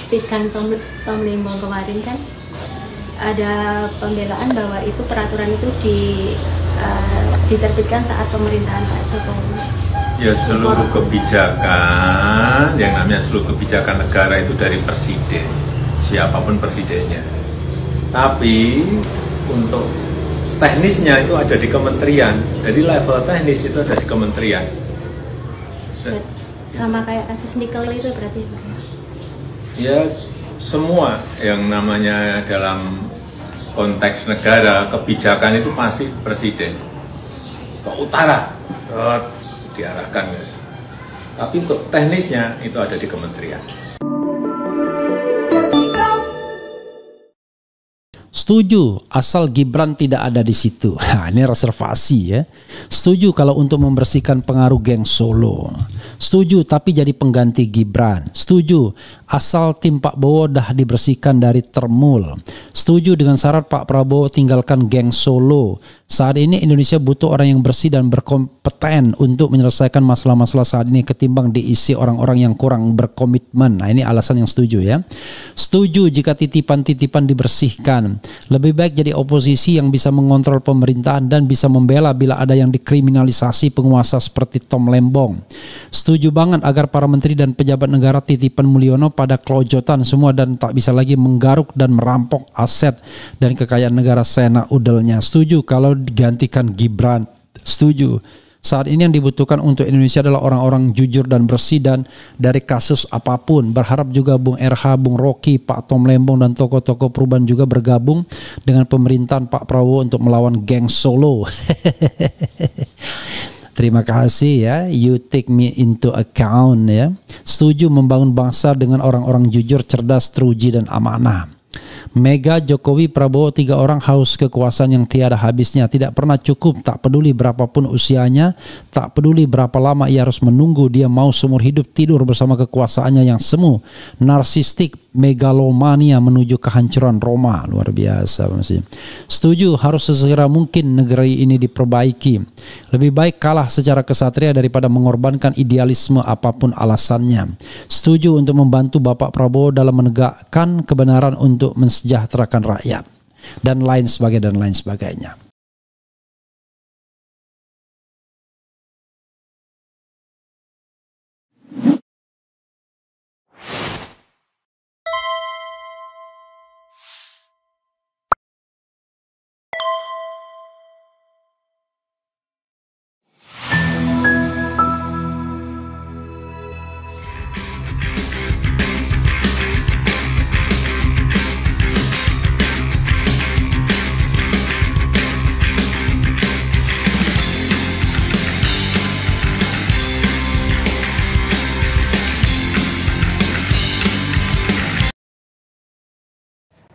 sidang Tom Lembong kemarin kan ada pembelaan bahwa itu peraturan itu diterbitkan saat pemerintahan Pak Jokowi. Ya, seluruh kebijakan, yang namanya seluruh kebijakan negara itu dari presiden, siapapun presidennya. Tapi untuk teknisnya itu ada di kementerian, jadi level teknis itu ada di kementerian. Sama kayak kasus nikel itu berarti Pak? Ya, semua yang namanya dalam konteks negara, kebijakan itu pasti presiden. Ke utara, diarahkan. Tapi untuk teknisnya itu ada di kementerian. Setuju, asal Gibran tidak ada di situ. Nah, ini reservasi ya. Setuju kalau untuk membersihkan pengaruh geng Solo. Setuju, tapi jadi pengganti Gibran. Setuju, asal tim Pak Bowo dah dibersihkan dari termul. Setuju dengan syarat Pak Prabowo tinggalkan geng Solo. Saat ini Indonesia butuh orang yang bersih dan berkompeten untuk menyelesaikan masalah-masalah saat ini ketimbang diisi orang-orang yang kurang berkomitmen. Nah, ini alasan yang setuju ya. Setuju jika titipan-titipan dibersihkan. Lebih baik jadi oposisi yang bisa mengontrol pemerintahan dan bisa membela bila ada yang dikriminalisasi penguasa seperti Tom Lembong. Setuju banget agar para menteri dan pejabat negara titipan Mulyono pada kelojotan semua dan tak bisa lagi menggaruk dan merampok aset dan kekayaan negara sena udelnya. Setuju kalau digantikan Gibran. Setuju. Saat ini yang dibutuhkan untuk Indonesia adalah orang-orang jujur dan bersih dan dari kasus apapun. Berharap juga Bung RH, Bung Rocky, Pak Tom Lembong dan tokoh-tokoh perubahan juga bergabung dengan pemerintahan Pak Prabowo untuk melawan geng Solo. Terima kasih ya, you take me into account ya. Setuju membangun bangsa dengan orang-orang jujur, cerdas, teruji dan amanah. Mega, Jokowi, Prabowo, 3 orang haus kekuasaan yang tiada habisnya, tidak pernah cukup, tak peduli berapapun usianya, tak peduli berapa lama ia harus menunggu, dia mau seumur hidup tidur bersama kekuasaannya yang semu, narsistik, megalomania menuju kehancuran Roma. Luar biasa masih. Setuju harus sesegera mungkin negeri ini diperbaiki. Lebih baik kalah secara kesatria daripada mengorbankan idealisme apapun alasannya. Setuju untuk membantu Bapak Prabowo dalam menegakkan kebenaran untuk mensejahterakan rakyat dan lain sebagainya.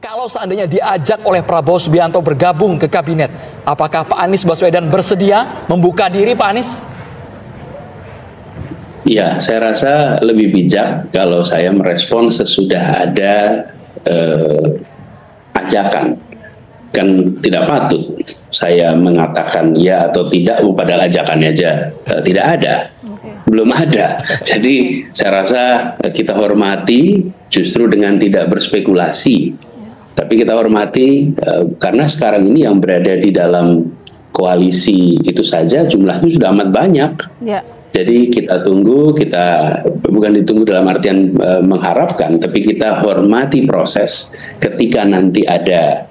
Kalau seandainya diajak oleh Prabowo Subianto bergabung ke kabinet, apakah Pak Anies Baswedan bersedia membuka diri, Pak Anies? Ya, saya rasa lebih bijak kalau saya merespon sesudah ada ajakan. Kan tidak patut saya mengatakan ya atau tidak padahal ajakannya aja tidak ada. Belum ada. Jadi saya rasa kita hormati justru dengan tidak berspekulasi. Tapi kita hormati karena sekarang ini yang berada di dalam koalisi itu saja jumlahnya sudah amat banyak. Ya. Jadi kita tunggu, kita bukan ditunggu dalam artian mengharapkan, tapi kita hormati proses ketika nanti ada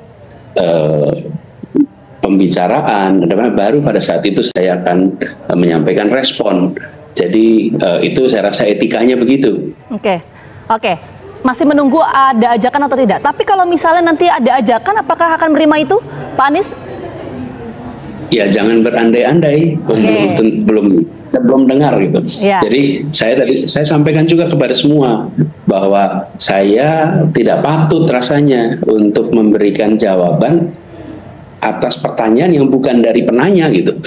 pembicaraan, baru pada saat itu saya akan menyampaikan respon. Jadi itu saya rasa etikanya begitu. Oke. Masih menunggu ada ajakan atau tidak. Tapi kalau misalnya nanti ada ajakan, apakah akan menerima itu, Pak Anies? Ya jangan berandai-andai, belum dengar gitu. Ya. Jadi saya sampaikan juga kepada semua bahwa saya tidak patut rasanya untuk memberikan jawaban atas pertanyaan yang bukan dari penanya gitu.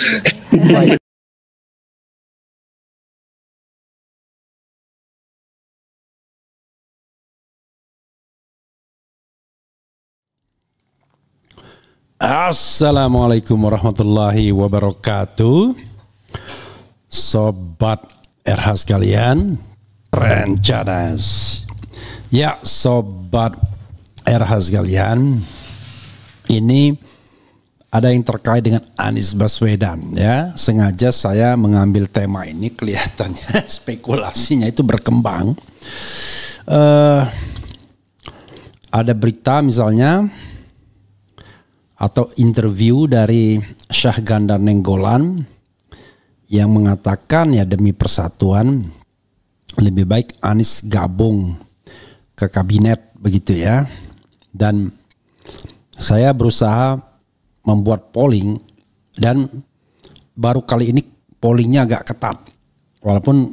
Assalamualaikum warahmatullahi wabarakatuh. Sobat RH sekalian, Rencadas. Ya, sobat RH sekalian, ini ada yang terkait dengan Anies Baswedan ya. Sengaja saya mengambil tema ini, kelihatannya spekulasinya itu berkembang. Ada berita misalnya atau interview dari Syahgandar Nainggolan yang mengatakan ya demi persatuan lebih baik Anies gabung ke kabinet begitu ya. Dan saya berusaha membuat polling dan baru kali ini pollingnya agak ketat walaupun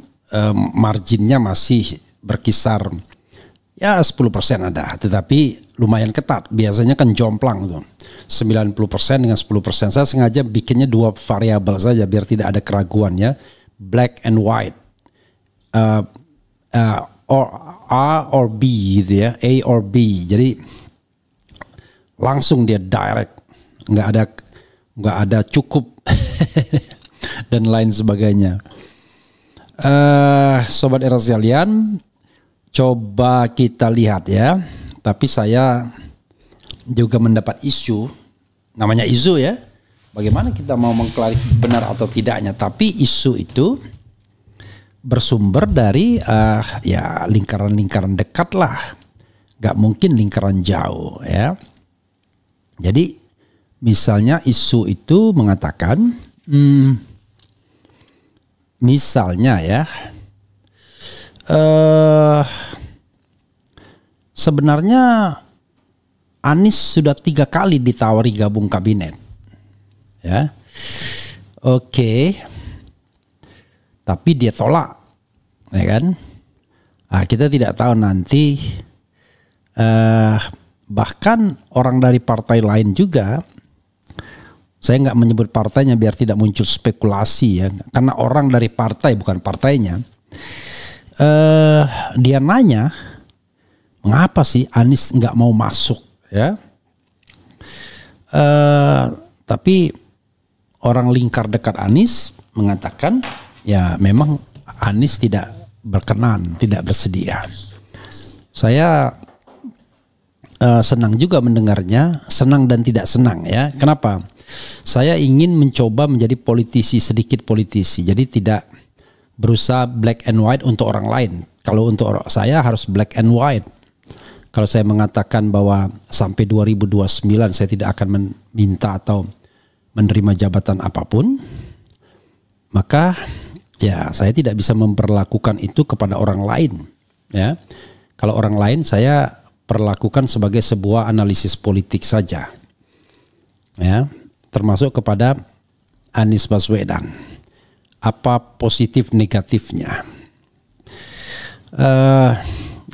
marginnya masih berkisar ya 10% ada, tetapi lumayan ketat. Biasanya kan jomplang tuh 90% dengan 10%. Saya sengaja bikinnya dua variabel saja biar tidak ada keraguan ya, black and white, or A or B gitu ya, A or B. Jadi langsung dia direct, nggak ada cukup dan lain sebagainya. Sobat era sekalian, coba kita lihat ya. Tapi saya juga mendapat isu, namanya isu ya. Bagaimana kita mau mengklarifikasi benar atau tidaknya? Tapi isu itu bersumber dari ya lingkaran-lingkaran dekat lah, nggak mungkin lingkaran jauh ya. Jadi misalnya isu itu mengatakan, misalnya ya, sebenarnya Anies sudah 3 kali ditawari gabung kabinet, ya, oke. Tapi dia tolak, ya kan? Nah, kita tidak tahu nanti, bahkan orang dari partai lain juga, saya nggak menyebut partainya biar tidak muncul spekulasi ya, karena orang dari partai bukan partainya, dia nanya, mengapa sih Anies nggak mau masuk ya? Tapi orang lingkar dekat Anies mengatakan, ya memang Anies tidak berkenan, tidak bersedia. Saya senang juga mendengarnya, senang dan tidak senang ya. Kenapa? Saya ingin mencoba menjadi politisi, sedikit politisi. Jadi tidak berusaha black and white untuk orang lain. Kalau untuk saya harus black and white. Kalau saya mengatakan bahwa sampai 2029 saya tidak akan meminta atau menerima jabatan apapun, maka ya saya tidak bisa memperlakukan itu kepada orang lain ya. Kalau orang lain saya perlakukan sebagai sebuah analisis politik saja ya, termasuk kepada Anies Baswedan, apa positif negatifnya,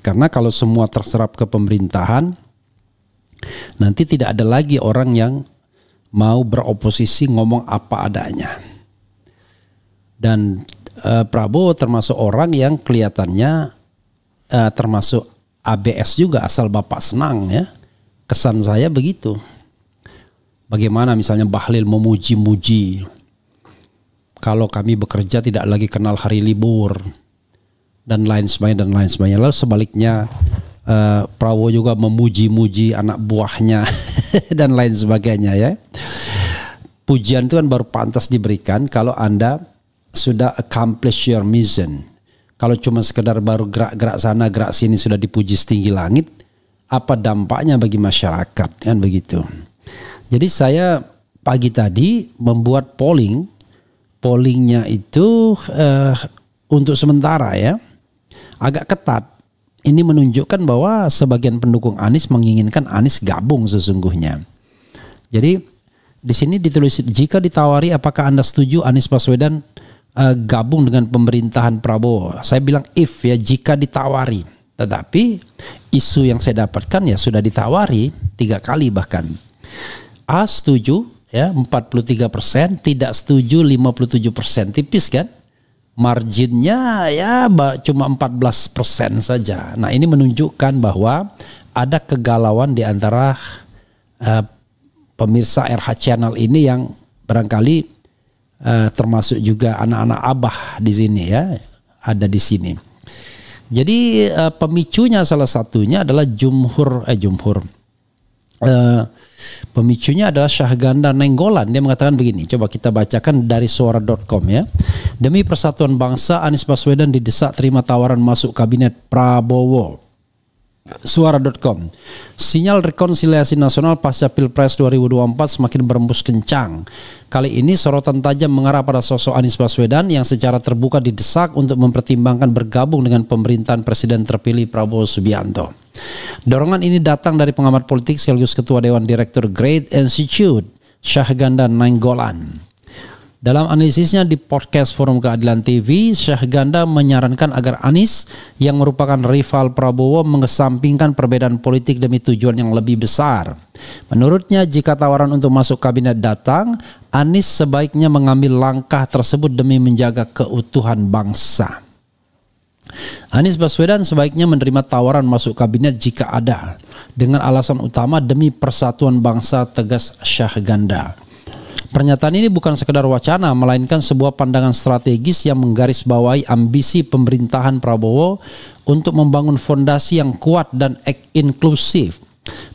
karena kalau semua terserap ke pemerintahan nanti tidak ada lagi orang yang mau beroposisi ngomong apa adanya. Dan Prabowo termasuk orang yang kelihatannya termasuk ABS juga, asal bapak senang ya. Kesan saya begitu. Bagaimana misalnya Bahlil memuji-muji, kalau kami bekerja tidak lagi kenal hari libur dan lain sebagainya dan lain sebagainya. Lalu sebaliknya Prabowo juga memuji-muji anak buahnya dan lain sebagainya ya. Pujian itu kan baru pantas diberikan kalau Anda sudah accomplish your mission. Kalau cuma sekedar baru gerak-gerak sana gerak sini sudah dipuji setinggi langit, apa dampaknya bagi masyarakat, kan begitu. Jadi saya pagi tadi membuat pollingnya itu untuk sementara ya agak ketat. Ini menunjukkan bahwa sebagian pendukung Anies menginginkan Anies gabung sesungguhnya. Jadi di sini ditulis, jika ditawari apakah Anda setuju Anies Baswedan gabung dengan pemerintahan Prabowo? Saya bilang if ya, jika ditawari. Tetapi isu yang saya dapatkan ya sudah ditawari 3 kali bahkan. A setuju ya 43%, tidak setuju 57%, tipis kan? Marginnya ya cuma 14% saja. Nah ini menunjukkan bahwa ada kegalauan di antara pemirsa RH Channel ini yang barangkali termasuk juga anak-anak abah di sini ya, ada di sini. Jadi pemicunya salah satunya adalah pemicunya adalah Syahganda Nainggolan. Dia mengatakan begini, coba kita bacakan dari suara.com ya. Demi persatuan bangsa, Anies Baswedan didesak terima tawaran masuk kabinet Prabowo. Suara.com. Sinyal rekonsiliasi nasional pasca Pilpres 2024 semakin berembus kencang. Kali ini sorotan tajam mengarah pada sosok Anies Baswedan yang secara terbuka didesak untuk mempertimbangkan bergabung dengan pemerintahan Presiden terpilih Prabowo Subianto. Dorongan ini datang dari pengamat politik sekaligus Ketua Dewan Direktur Great Institute, Syahganda Nainggolan. Dalam analisisnya di podcast Forum Keadilan TV, Syahganda menyarankan agar Anies yang merupakan rival Prabowo mengesampingkan perbedaan politik demi tujuan yang lebih besar. Menurutnya, jika tawaran untuk masuk kabinet datang, Anies sebaiknya mengambil langkah tersebut demi menjaga keutuhan bangsa. Anies Baswedan sebaiknya menerima tawaran masuk kabinet jika ada, dengan alasan utama demi persatuan bangsa, tegas Syahganda. Pernyataan ini bukan sekedar wacana, melainkan sebuah pandangan strategis yang menggarisbawahi ambisi pemerintahan Prabowo untuk membangun fondasi yang kuat dan inklusif.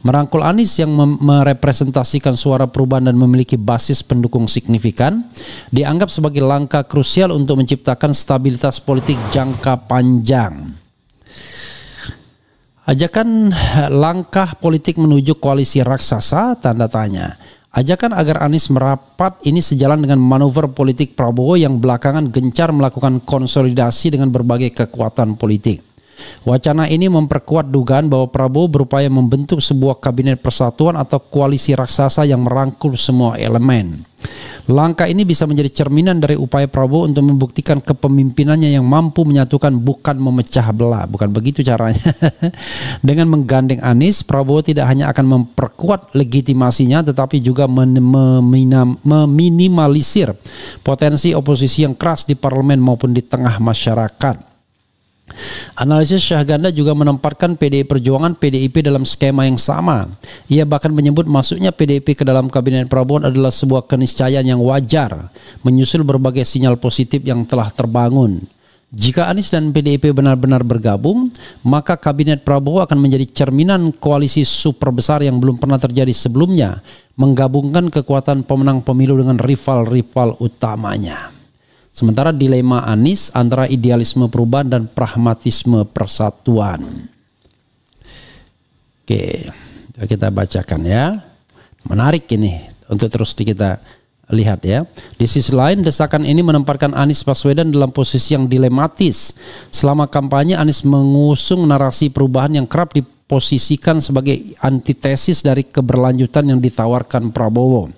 Merangkul Anies yang merepresentasikan suara perubahan dan memiliki basis pendukung signifikan dianggap sebagai langkah krusial untuk menciptakan stabilitas politik jangka panjang. Ajakan langkah politik menuju koalisi raksasa, tanda tanya. Ajakan agar Anies merapat ini sejalan dengan manuver politik Prabowo yang belakangan gencar melakukan konsolidasi dengan berbagai kekuatan politik. Wacana ini memperkuat dugaan bahwa Prabowo berupaya membentuk sebuah kabinet persatuan atau koalisi raksasa yang merangkul semua elemen. Langkah ini bisa menjadi cerminan dari upaya Prabowo untuk membuktikan kepemimpinannya yang mampu menyatukan bukan memecah belah. Bukan begitu caranya. Dengan menggandeng Anies, Prabowo tidak hanya akan memperkuat legitimasinya tetapi juga meminimalisir potensi oposisi yang keras di parlemen maupun di tengah masyarakat. Analisis Syahganda juga menempatkan PDI Perjuangan PDIP dalam skema yang sama. Ia bahkan menyebut masuknya PDIP ke dalam kabinet Prabowo adalah sebuah keniscayaan yang wajar, menyusul berbagai sinyal positif yang telah terbangun. Jika Anies dan PDIP benar-benar bergabung, maka kabinet Prabowo akan menjadi cerminan koalisi super besar yang belum pernah terjadi sebelumnya, menggabungkan kekuatan pemenang pemilu dengan rival-rival utamanya. Sementara dilema Anies antara idealisme perubahan dan pragmatisme persatuan. Oke, kita bacakan ya. Menarik ini untuk terus kita lihat ya. Di sisi lain, desakan ini menempatkan Anies Baswedan dalam posisi yang dilematis. Selama kampanye, Anies mengusung narasi perubahan yang kerap diposisikan sebagai antitesis dari keberlanjutan yang ditawarkan Prabowo.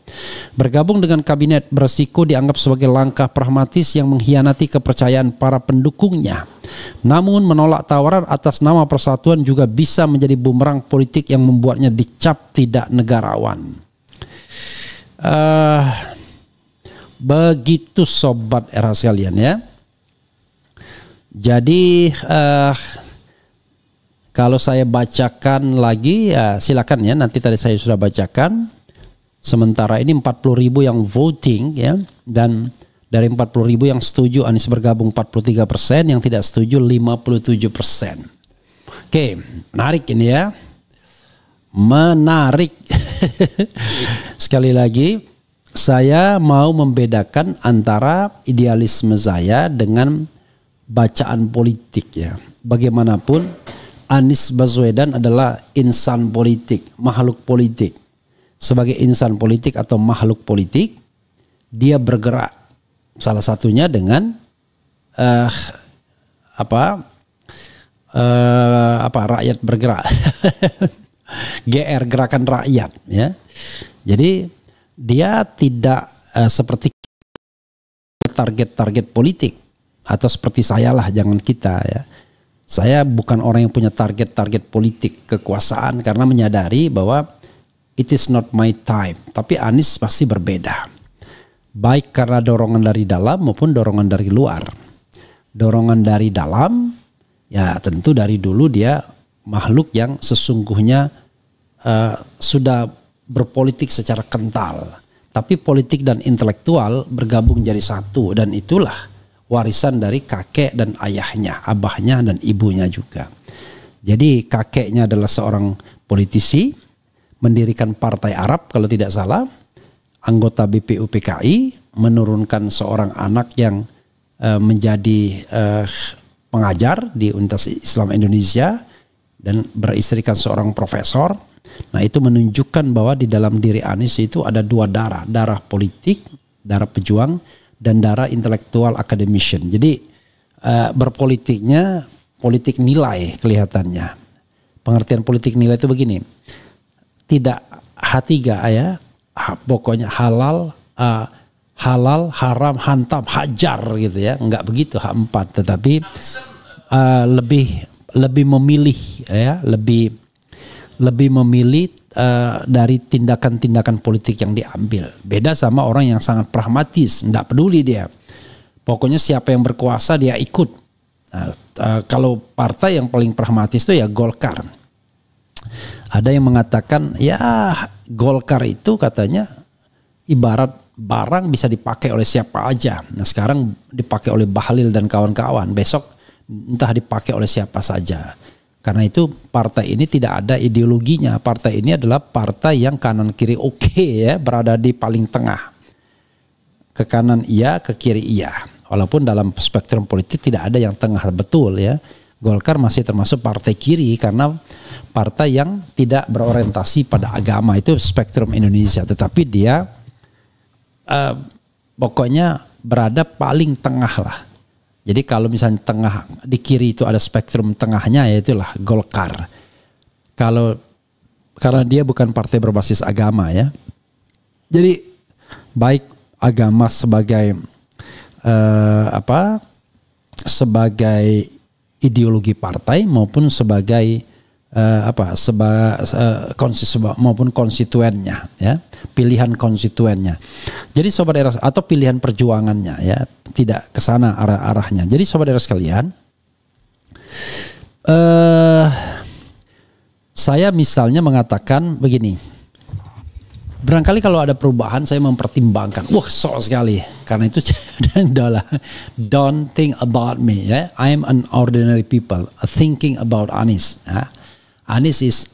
Bergabung dengan kabinet beresiko dianggap sebagai langkah pragmatis yang mengkhianati kepercayaan para pendukungnya. Namun menolak tawaran atas nama persatuan juga bisa menjadi bumerang politik yang membuatnya dicap tidak negarawan. Begitu sobat era sekalian ya. Jadi kalau saya bacakan lagi ya silakan ya, nanti tadi saya sudah bacakan. Sementara ini 40.000 yang voting ya, dan dari 40.000 yang setuju Anies bergabung 43%, yang tidak setuju 57%. Oke, menarik ini ya. Menarik. Sekali lagi saya mau membedakan antara idealisme saya dengan bacaan politik ya. Bagaimanapun Anies Baswedan adalah insan politik, makhluk politik. Sebagai insan politik atau makhluk politik, dia bergerak salah satunya dengan rakyat bergerak. GR, gerakan rakyat ya. Jadi dia tidak seperti target-target politik, atau seperti saya lah, jangan kita ya. Saya bukan orang yang punya target-target politik kekuasaan karena menyadari bahwa it is not my time. Tapi Anies pasti berbeda. Baik karena dorongan dari dalam maupun dorongan dari luar. Dorongan dari dalam, ya tentu dari dulu dia makhluk yang sesungguhnya sudah berpolitik secara kental. Tapi politik dan intelektual bergabung jadi satu. Dan itulah warisan dari kakek dan ayahnya, abahnya dan ibunya juga. Jadi kakeknya adalah seorang politisi, mendirikan Partai Arab kalau tidak salah, anggota BPUPKI, menurunkan seorang anak yang menjadi pengajar di Universitas Islam Indonesia dan beristrikan seorang profesor. Nah, itu menunjukkan bahwa di dalam diri Anies itu ada dua darah, darah politik, darah pejuang, dan darah intelektual academician. Jadi berpolitiknya politik nilai kelihatannya. Pengertian politik nilai itu begini, tidak H3 ya, pokoknya halal, halal, haram, hantam, hajar gitu ya, enggak begitu H4, tetapi lebih memilih ya, lebih memilih dari tindakan-tindakan politik yang diambil. Beda sama orang yang sangat pragmatis, enggak peduli dia. Pokoknya siapa yang berkuasa dia ikut. Nah, kalau partai yang paling pragmatis itu ya Golkar. Ada yang mengatakan ya Golkar itu katanya ibarat barang bisa dipakai oleh siapa aja. Nah, sekarang dipakai oleh Bahlil dan kawan-kawan, besok entah dipakai oleh siapa saja. Karena itu partai ini tidak ada ideologinya. Partai ini adalah partai yang kanan kiri oke ya, berada di paling tengah. Ke kanan iya, ke kiri iya. Walaupun dalam spektrum politik tidak ada yang tengah betul ya. Golkar masih termasuk partai kiri karena partai yang tidak berorientasi pada agama, itu spektrum Indonesia. Tetapi dia pokoknya berada paling tengah lah. Jadi kalau misalnya tengah di kiri itu ada spektrum tengahnya, ya itulah Golkar. Karena dia bukan partai berbasis agama ya. Jadi baik agama sebagai sebagai ideologi partai maupun sebagai maupun konstituennya ya, pilihan konstituennya. Jadi sobat era atau pilihan perjuangannya ya, tidak ke sana arahnya. Jadi sobat era sekalian, saya misalnya mengatakan begini, barangkali kalau ada perubahan saya mempertimbangkan. Wah, sok sekali. Karena itu don't think about me ya. I am an ordinary people thinking about Anies ya. Anies is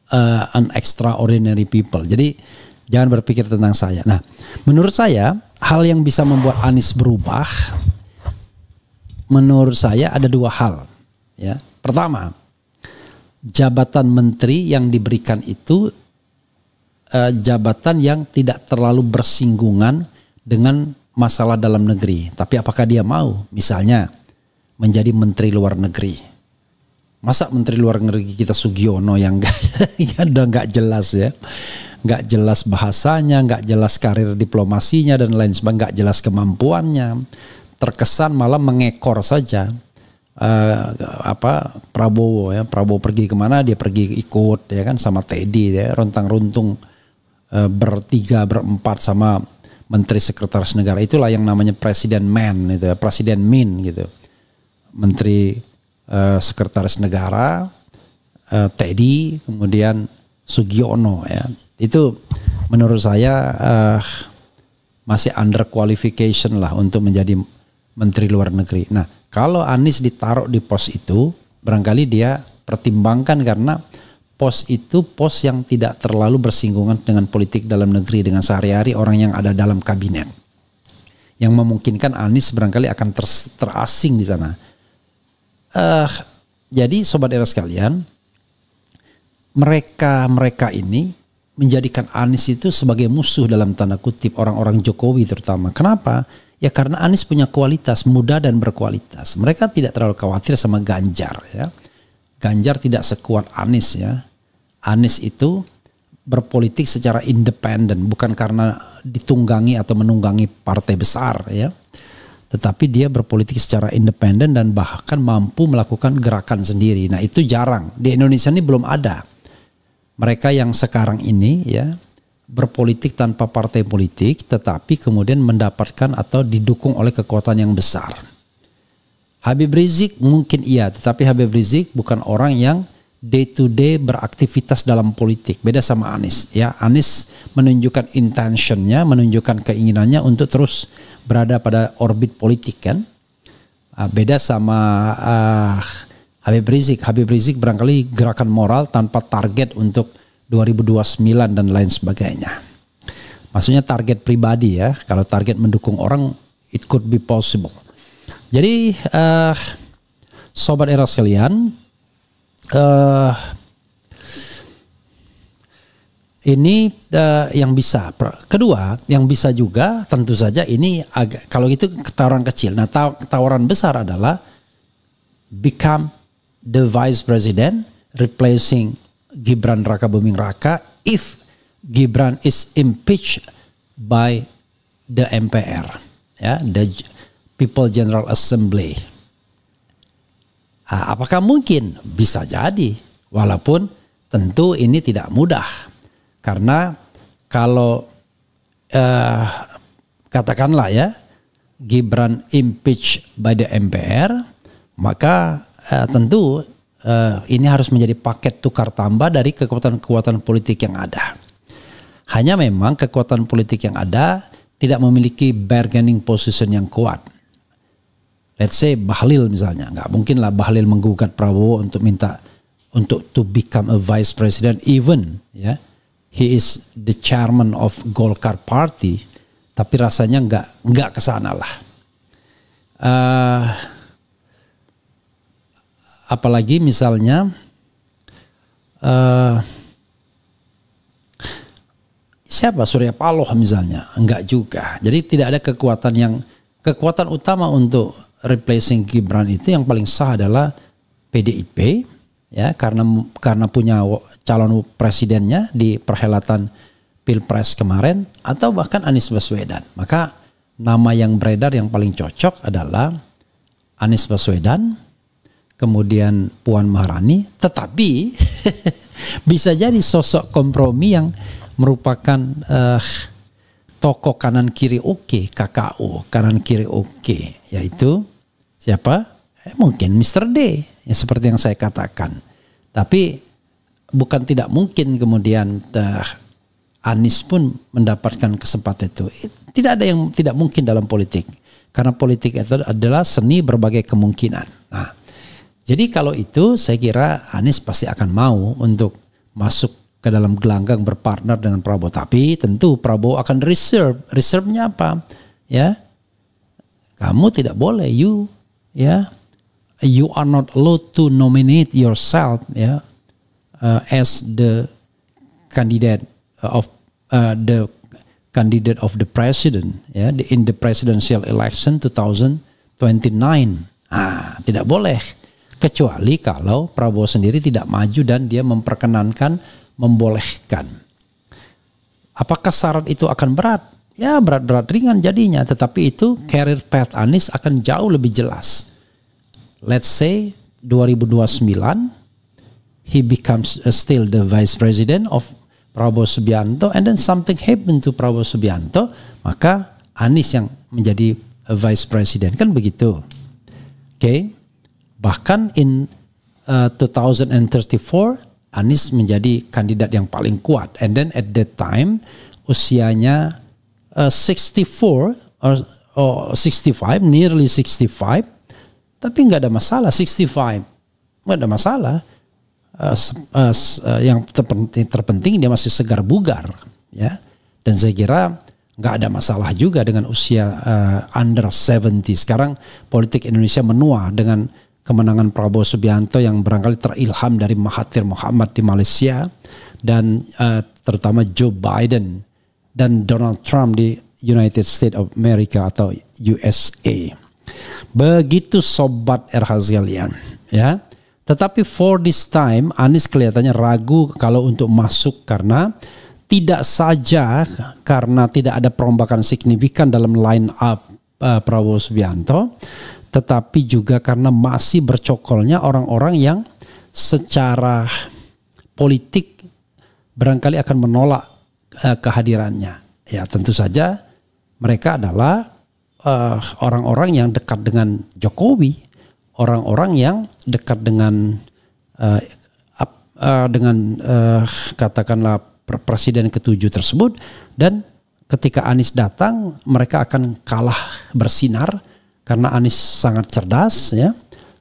an extraordinary people. Jadi jangan berpikir tentang saya. Nah, menurut saya hal yang bisa membuat Anies berubah, menurut saya ada dua hal. Ya, pertama, jabatan menteri yang diberikan itu jabatan yang tidak terlalu bersinggungan dengan masalah dalam negeri. Tapi apakah dia mau, misalnya menjadi menteri luar negeri? Masa menteri luar negeri kita Sugiono yang nggak jelas ya, nggak jelas bahasanya, nggak jelas karir diplomasinya dan lain sebagainya, nggak jelas kemampuannya, terkesan malah mengekor saja. Prabowo ya, Prabowo pergi kemana dia pergi ikut ya kan, sama Teddy ya, rontang-runtung bertiga berempat sama menteri sekretaris negara. Itulah yang namanya presiden man itu, presiden min gitu, menteri sekretaris negara, Teddy, kemudian Sugiono ya. Itu menurut saya masih under qualification lah untuk menjadi menteri luar negeri. Nah, kalau Anies ditaruh di pos itu, barangkali dia pertimbangkan karena pos itu pos yang tidak terlalu bersinggungan dengan politik dalam negeri, dengan sehari-hari orang yang ada dalam kabinet. Yang memungkinkan Anies barangkali akan terasing di sana. Jadi sobat era sekalian, mereka ini menjadikan Anies itu sebagai musuh dalam tanda kutip orang-orang Jokowi terutama. Kenapa? Ya karena Anies punya kualitas, muda dan berkualitas. Mereka tidak terlalu khawatir sama Ganjar ya. Ganjar tidak sekuat Anies ya. Anies itu berpolitik secara independen, bukan karena ditunggangi atau menunggangi partai besar ya. Tetapi dia berpolitik secara independen dan bahkan mampu melakukan gerakan sendiri. Nah, itu jarang. Di Indonesia ini belum ada. Mereka yang sekarang ini ya berpolitik tanpa partai politik, tetapi kemudian mendapatkan atau didukung oleh kekuatan yang besar. Habib Rizik mungkin iya, tetapi Habib Rizik bukan orang yang day to day beraktivitas dalam politik. Beda sama Anies. Ya, Anies menunjukkan intentionnya, menunjukkan keinginannya untuk terus berada pada orbit politik kan. Beda sama Habib Rizik. Habib Rizik barangkali gerakan moral tanpa target untuk 2029 dan lain sebagainya. Maksudnya target pribadi ya. Kalau target mendukung orang, it could be possible. Jadi Sobat Era sekalian, ini yang bisa. Kedua, yang bisa juga tentu saja ini kalau itu tawaran kecil. Nah, tawaran besar adalah become the vice president replacing Gibran Rakabuming Raka if Gibran is impeached by the MPR, ya, the People General Assembly. Apakah mungkin? Bisa jadi, walaupun tentu ini tidak mudah. Karena kalau katakanlah ya Gibran impeached by the MPR, maka tentu ini harus menjadi paket tukar tambah dari kekuatan-kekuatan politik yang ada. Hanya memang kekuatan politik yang ada tidak memiliki bargaining position yang kuat. Let's say Bahlil misalnya, nggak mungkin lah Bahlil menggugat Prabowo untuk minta untuk to become a vice president, even ya. He is the chairman of Golkar Party, tapi rasanya nggak kesana lah. Apalagi misalnya siapa, Surya Paloh misalnya, enggak juga. Jadi tidak ada kekuatan utama untuk replacing Gibran itu yang paling sah adalah PDIP. Ya, karena punya calon presidennya di perhelatan Pilpres kemarin, atau bahkan Anies Baswedan. Maka nama yang beredar yang paling cocok adalah Anies Baswedan, kemudian Puan Maharani, tetapi bisa jadi sosok kompromi yang merupakan tokoh kanan kiri oke, KKO, kanan kiri oke, yaitu siapa? Mungkin Mr. D, ya seperti yang saya katakan. Tapi bukan tidak mungkin kemudian Anies pun mendapatkan kesempatan itu. Tidak ada yang tidak mungkin dalam politik. Karena politik itu adalah seni berbagai kemungkinan. Nah, jadi kalau itu saya kira Anies pasti akan mau untuk masuk ke dalam gelanggang berpartner dengan Prabowo. Tapi tentu Prabowo akan reserve. Reserve-nya apa? Ya, kamu tidak boleh, you are not allowed to nominate yourself as the candidate of the president in the presidential election 2029. Tidak boleh, kecuali kalau Prabowo sendiri tidak maju dan dia memperkenankan, membolehkan. Apakah syarat itu akan berat? Ya, berat-berat ringan jadinya, tetapi itu career path Anies akan jauh lebih jelas. Let's say 2029 he becomes still the vice president of Prabowo Subianto, and then something happen to Prabowo Subianto, maka Anies yang menjadi vice president, kan begitu. Okay. Bahkan in 2034 Anies menjadi kandidat yang paling kuat, and then at that time usianya 64 or 65, nearly 65. Tapi nggak ada masalah, 65 nggak ada masalah. Yang terpenting dia masih segar bugar, ya. Dan saya kira nggak ada masalah juga dengan usia under 70. Sekarang politik Indonesia menua dengan kemenangan Prabowo Subianto yang barangkali terilham dari Mahathir Mohamad di Malaysia, dan terutama Joe Biden dan Donald Trump di United States of America atau USA. Begitu sobat RH sekalian, ya. Tetapi for this time Anies kelihatannya ragu kalau untuk masuk, karena tidak saja karena tidak ada perombakan signifikan dalam line up Prabowo Subianto, tetapi juga karena masih bercokolnya orang-orang yang secara politik barangkali akan menolak kehadirannya. Ya, tentu saja mereka adalah orang-orang yang dekat dengan Jokowi, orang-orang yang dekat dengan katakanlah presiden ke-7 tersebut, dan ketika Anies datang mereka akan kalah bersinar Karena Anies sangat cerdas ya,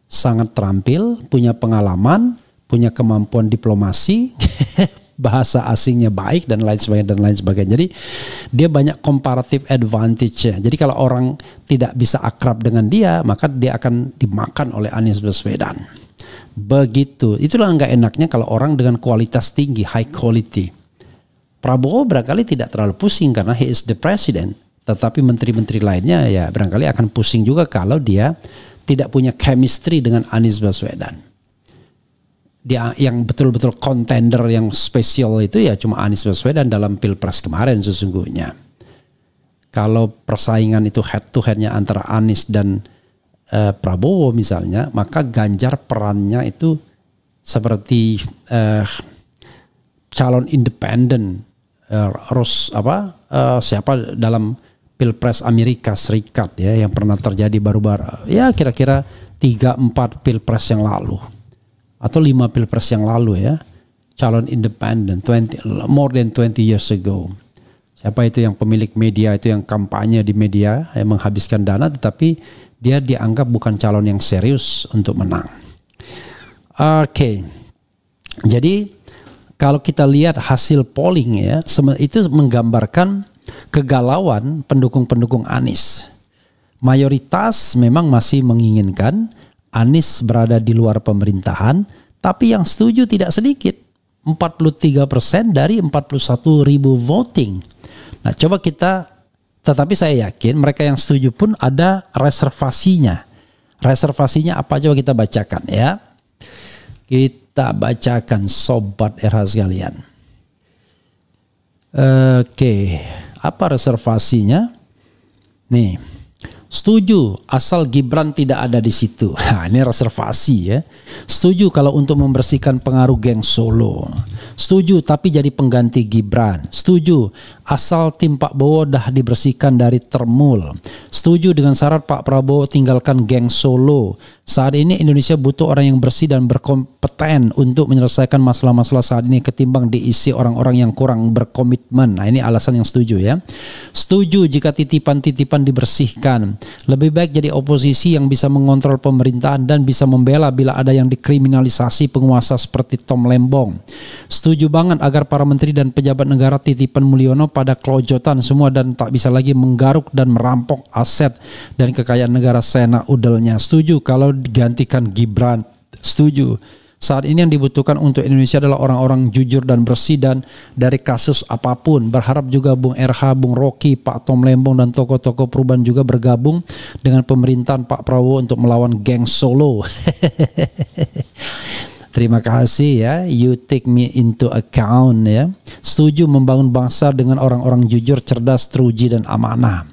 sangat terampil, punya pengalaman, punya kemampuan diplomasi, bahasa asingnya baik dan lain sebagainya. Jadi dia banyak comparative advantage ya. Jadi kalau orang tidak bisa akrab dengan dia, maka dia akan dimakan oleh Anies Baswedan. Begitu. Itulah nggak enaknya kalau orang dengan kualitas tinggi, high quality. Prabowo barangkali tidak terlalu pusing karena he is the president. Tetapi menteri-menteri lainnya ya barangkali akan pusing juga kalau dia tidak punya chemistry dengan Anies Baswedan. Dia yang betul-betul contender yang spesial itu ya cuma Anies Baswedan dalam Pilpres kemarin sesungguhnya. Kalau persaingan itu head to headnya antara Anies dan Prabowo misalnya, maka Ganjar perannya itu seperti calon independen siapa dalam Pilpres Amerika Serikat ya yang pernah terjadi baru-baru ya kira-kira 3-4 Pilpres yang lalu atau 5 Pilpres yang lalu ya, calon independen more than 20 years ago. Siapa itu yang pemilik media itu yang kampanye di media yang menghabiskan dana tetapi dia dianggap bukan calon yang serius untuk menang. Oke. Jadi kalau kita lihat hasil polling ya, itu menggambarkan kegalauan pendukung-pendukung Anies. Mayoritas memang masih menginginkan Anies berada di luar pemerintahan, tapi yang setuju tidak sedikit. 43% dari 41.000 voting. Nah, coba tetapi saya yakin mereka yang setuju pun ada reservasinya. Reservasinya apa, coba kita bacakan ya. Kita bacakan sobat RH sekalian. Oke, apa reservasinya? Nih, setuju asal Gibran tidak ada di situ. Nah, ini reservasi ya. Setuju kalau untuk membersihkan pengaruh geng Solo. Setuju tapi jadi pengganti Gibran. Setuju asal tim Pak Prabowo dah dibersihkan dari Termul. Setuju dengan syarat Pak Prabowo tinggalkan geng Solo. Saat ini Indonesia butuh orang yang bersih dan berkompeten untuk menyelesaikan masalah-masalah saat ini ketimbang diisi orang-orang yang kurang berkomitmen. Nah, ini alasan yang setuju ya. Setuju jika titipan-titipan dibersihkan. Lebih baik jadi oposisi yang bisa mengontrol pemerintahan dan bisa membela bila ada yang dikriminalisasi penguasa seperti Tom Lembong. Setuju banget agar para menteri dan pejabat negara titipan Mulyono pada kelojotan semua dan tak bisa lagi menggaruk dan merampok aset dan kekayaan negara sena udelnya. Setuju kalau digantikan Gibran. Setuju. Saat ini yang dibutuhkan untuk Indonesia adalah orang-orang jujur dan bersih dan dari kasus apapun. Berharap juga Bung RH, Bung Rocky, Pak Tom Lembong dan tokoh-tokoh perubahan juga bergabung dengan pemerintahan Pak Prabowo untuk melawan geng Solo. Terima kasih ya, you take me into account ya. Setuju membangun bangsa dengan orang-orang jujur, cerdas, teruji dan amanah.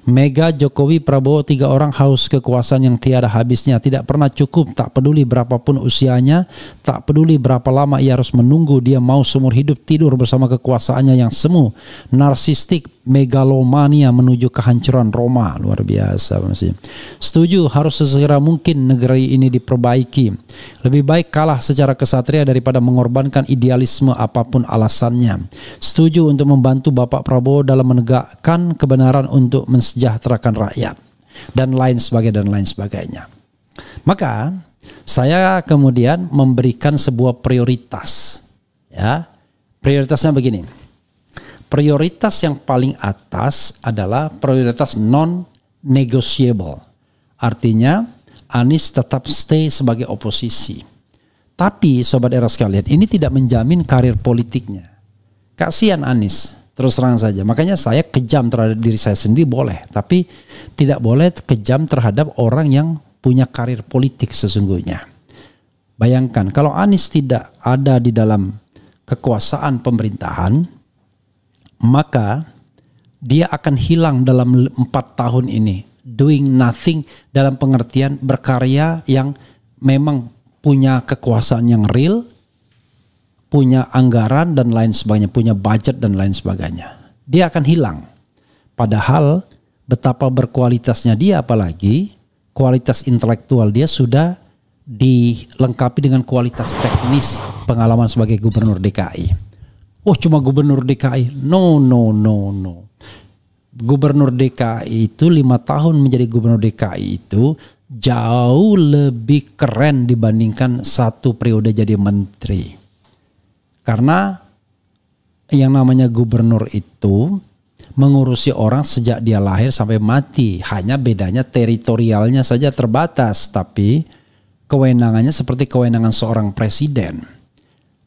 Mega, Jokowi, Prabowo, 3 orang haus kekuasaan yang tiada habisnya, tidak pernah cukup, tak peduli berapapun usianya, tak peduli berapa lama ia harus menunggu, dia mau seumur hidup tidur bersama kekuasaannya yang semu, narsistik, megalomania menuju kehancuran Roma. Luar biasa masih. Setuju harus sesegera mungkin negeri ini diperbaiki. Lebih baik kalah secara kesatria daripada mengorbankan idealisme apapun alasannya. Setuju untuk membantu Bapak Prabowo dalam menegakkan kebenaran untuk mensejahterakan rakyat dan lain sebagainya. Maka saya kemudian memberikan sebuah prioritas ya. Prioritasnya begini. Prioritas yang paling atas adalah prioritas non-negotiable. Artinya Anies tetap stay sebagai oposisi. Tapi sobat era sekalian, ini tidak menjamin karir politiknya. Kasihan Anies, terus terang saja. Makanya saya kejam terhadap diri saya sendiri boleh, tapi tidak boleh kejam terhadap orang yang punya karir politik sesungguhnya. Bayangkan kalau Anies tidak ada di dalam kekuasaan pemerintahan, maka dia akan hilang dalam 4 tahun ini. Doing nothing dalam pengertian berkarya yang memang punya kekuasaan yang real, punya anggaran dan lain sebagainya, punya budget dan lain sebagainya. Dia akan hilang. Padahal betapa berkualitasnya dia, apalagi kualitas intelektual dia sudah dilengkapi dengan kualitas teknis pengalaman sebagai gubernur DKI. Oh, cuma gubernur DKI. No. gubernur DKI itu 5 tahun menjadi gubernur DKI itu jauh lebih keren dibandingkan 1 periode jadi menteri. Karena yang namanya gubernur itu mengurusi orang sejak dia lahir sampai mati. Hanya bedanya teritorialnya saja terbatas, tapi kewenangannya seperti kewenangan seorang presiden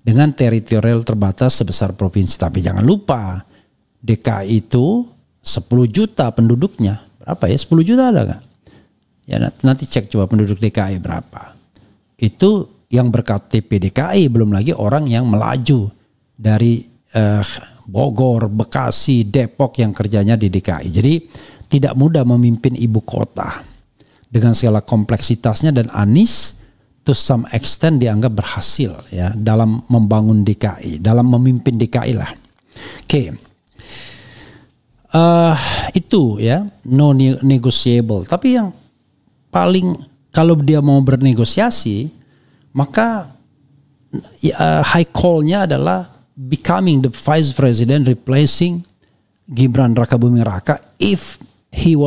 dengan teritorial terbatas sebesar provinsi. Tapi jangan lupa DKI itu 10 juta penduduknya. Berapa ya? 10 juta ada gak? Ya nanti cek coba penduduk DKI berapa. Itu yang berKTP DKI, belum lagi orang yang melaju dari Bogor, Bekasi, Depok yang kerjanya di DKI. Jadi tidak mudah memimpin ibu kota dengan segala kompleksitasnya, dan Anies to some extent dianggap berhasil ya dalam membangun DKI, dalam memimpin DKI lah. Oke. Itu ya non-negotiable. Tapi yang paling kalau dia mau bernegosiasi, maka high call-nya adalah becoming the vice president, replacing Gibran Rakabuming Raka if he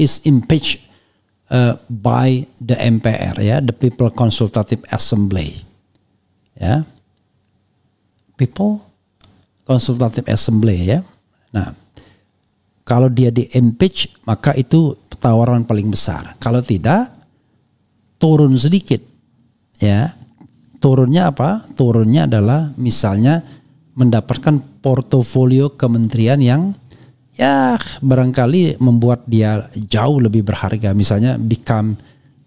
is impeached by the MPR ya, the People Consultative Assembly ya, People Consultative Assembly ya. Nah, kalau dia di impeach maka itu tawaran paling besar. Kalau tidak, turun sedikit ya. Turunnya apa? Turunnya adalah misalnya mendapatkan portofolio kementerian yang ya barangkali membuat dia jauh lebih berharga. Misalnya become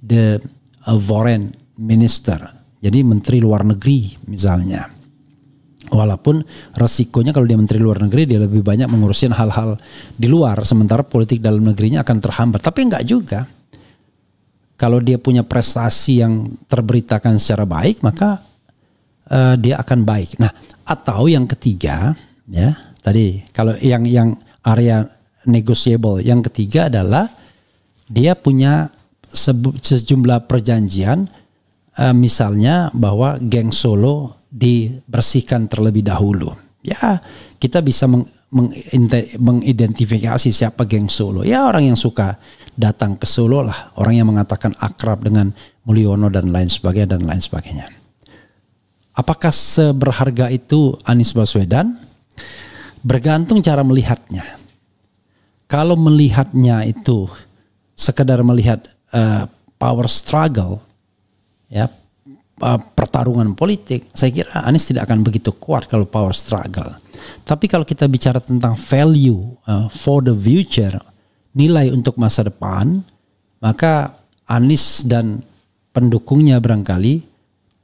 the foreign minister, jadi menteri luar negeri misalnya. Walaupun resikonya kalau dia menteri luar negeri dia lebih banyak mengurusin hal-hal di luar, sementara politik dalam negerinya akan terhambat. Tapi enggak juga. Kalau dia punya prestasi yang terberitakan secara baik, maka dia akan baik. Nah, atau yang ketiga ya, tadi kalau yang area negotiable, yang ketiga adalah dia punya sejumlah perjanjian, misalnya bahwa geng Solo dibersihkan terlebih dahulu. Ya, kita bisa mengidentifikasi siapa geng Solo. Ya, orang yang suka datang ke Solo lah, orang yang mengatakan akrab dengan Mulyono dan lain sebagainya. Apakah seberharga itu Anies Baswedan? Bergantung cara melihatnya. Kalau melihatnya itu sekedar melihat power struggle, ya, pertarungan politik, saya kira Anies tidak akan begitu kuat kalau power struggle. Tapi kalau kita bicara tentang value for the future, nilai untuk masa depan, maka Anies dan pendukungnya barangkali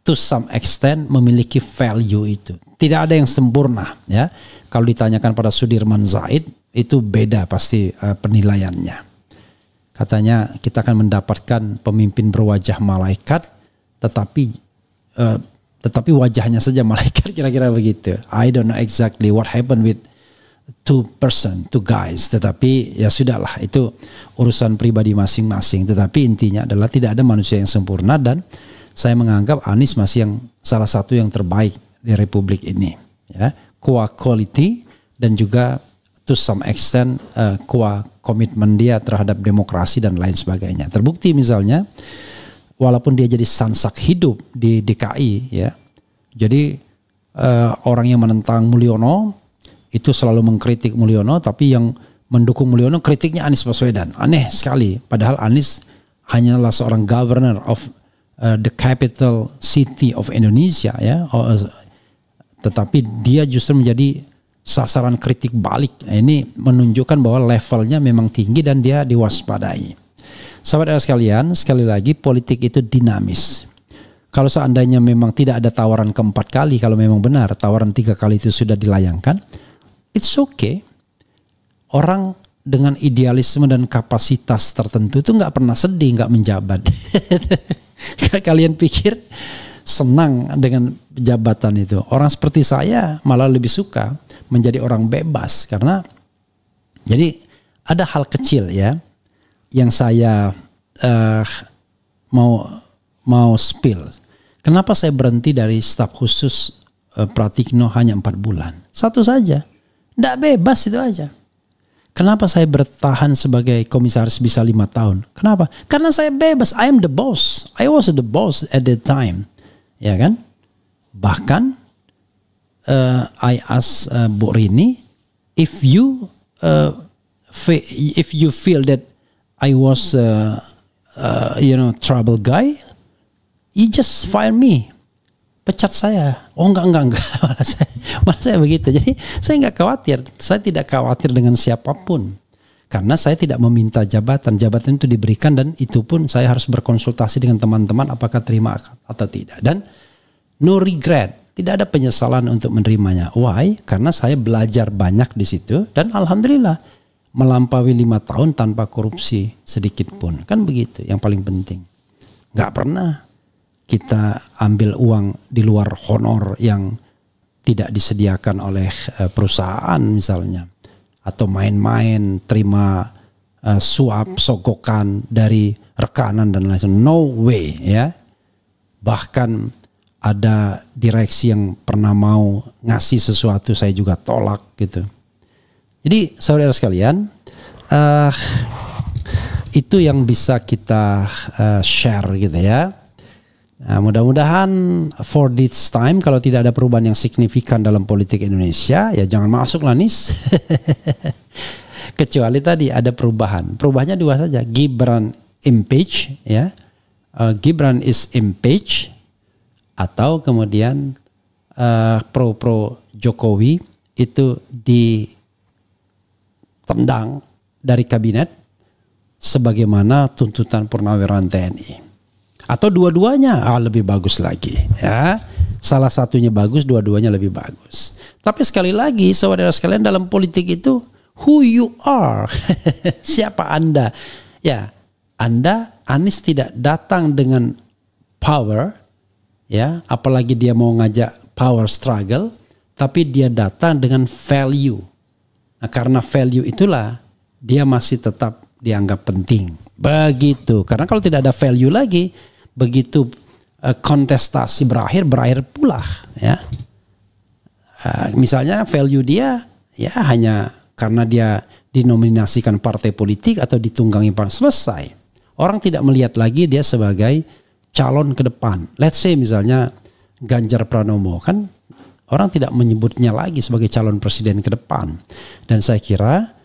to some extent memiliki value itu. Tidak ada yang sempurna ya. Kalau ditanyakan pada Sudirman Said itu beda pasti penilaiannya. Katanya kita akan mendapatkan pemimpin berwajah malaikat, tetapi wajahnya saja malaikat, kira-kira begitu. I don't know exactly what happened with two guys, tetapi ya sudahlah, itu urusan pribadi masing-masing. Tetapi intinya adalah tidak ada manusia yang sempurna, dan saya menganggap Anies masih yang salah satu yang terbaik di Republik ini ya, quality dan juga to some extent komitmen dia terhadap demokrasi dan lain sebagainya. Terbukti misalnya walaupun dia jadi sansak hidup di DKI ya, jadi orang yang menentang Mulyono itu selalu mengkritik Mulyono, tapi yang mendukung Mulyono kritiknya Anies Baswedan. Aneh sekali, padahal Anies hanyalah seorang governor of the capital city of Indonesia ya, tetapi dia justru menjadi sasaran kritik balik. Nah, ini menunjukkan bahwa levelnya memang tinggi dan dia diwaspadai. Sahabat sekalian, sekali lagi politik itu dinamis. Kalau seandainya memang tidak ada tawaran keempat kali, kalau memang benar tawaran 3 kali itu sudah dilayangkan, it's okay. Orang dengan idealisme dan kapasitas tertentu itu nggak pernah sedih, nggak menjabat. Kalian pikir senang dengan jabatan itu? Orang seperti saya malah lebih suka menjadi orang bebas, karena jadi ada hal kecil ya yang saya mau spill. Kenapa saya berhenti dari staf khusus Pratikno hanya 4 bulan? Satu saja, tidak bebas itu aja. Kenapa saya bertahan sebagai komisaris bisa 5 tahun? Kenapa? Karena saya bebas. I am the boss. I was the boss at that time. Ya kan? Bahkan I ask Bu Rini, if you feel that I was trouble guy, you just fire me. Pecat saya. Oh enggak. malah saya begitu. Jadi saya enggak khawatir. Saya tidak khawatir dengan siapapun. Karena saya tidak meminta jabatan. Jabatan itu diberikan dan itu pun saya harus berkonsultasi dengan teman-teman apakah terima atau tidak. Dan no regret. Tidak ada penyesalan untuk menerimanya. Why? Karena saya belajar banyak di situ dan alhamdulillah melampaui 5 tahun tanpa korupsi sedikit pun. Kan begitu yang paling penting. Enggak pernah kita ambil uang di luar honor yang tidak disediakan oleh perusahaan misalnya. Atau main-main terima suap, sogokan dari rekanan dan lain-lain. No way ya. Bahkan ada direksi yang pernah mau ngasih sesuatu saya juga tolak gitu. Jadi saudara sekalian, itu yang bisa kita share gitu ya. Nah, mudah-mudahan for this time kalau tidak ada perubahan yang signifikan dalam politik Indonesia, ya jangan masuk lah Nis. Kecuali tadi ada perubahan. Perubahannya 2 saja. Gibran impeach ya. Gibran is impeach atau kemudian pro Jokowi itu ditendang dari kabinet sebagaimana tuntutan Purnawirawan TNI. Atau dua-duanya lebih bagus lagi ya. Salah satunya bagus, dua-duanya lebih bagus. Tapi sekali lagi saudara sekalian, dalam politik itu who you are. Siapa Anda? Ya, Anda Anies tidak datang dengan power ya, apalagi dia mau ngajak power struggle, tapi dia datang dengan value. Nah, karena value itulah dia masih tetap dianggap penting. Begitu. Karena kalau tidak ada value lagi, begitu kontestasi berakhir pula ya. Misalnya value dia ya hanya karena dia dinominasikan partai politik atau ditunggangi partai, selesai. Orang tidak melihat lagi dia sebagai calon ke depan. Let's say misalnya Ganjar Pranowo, kan orang tidak menyebutnya lagi sebagai calon presiden ke depan. Dan saya kira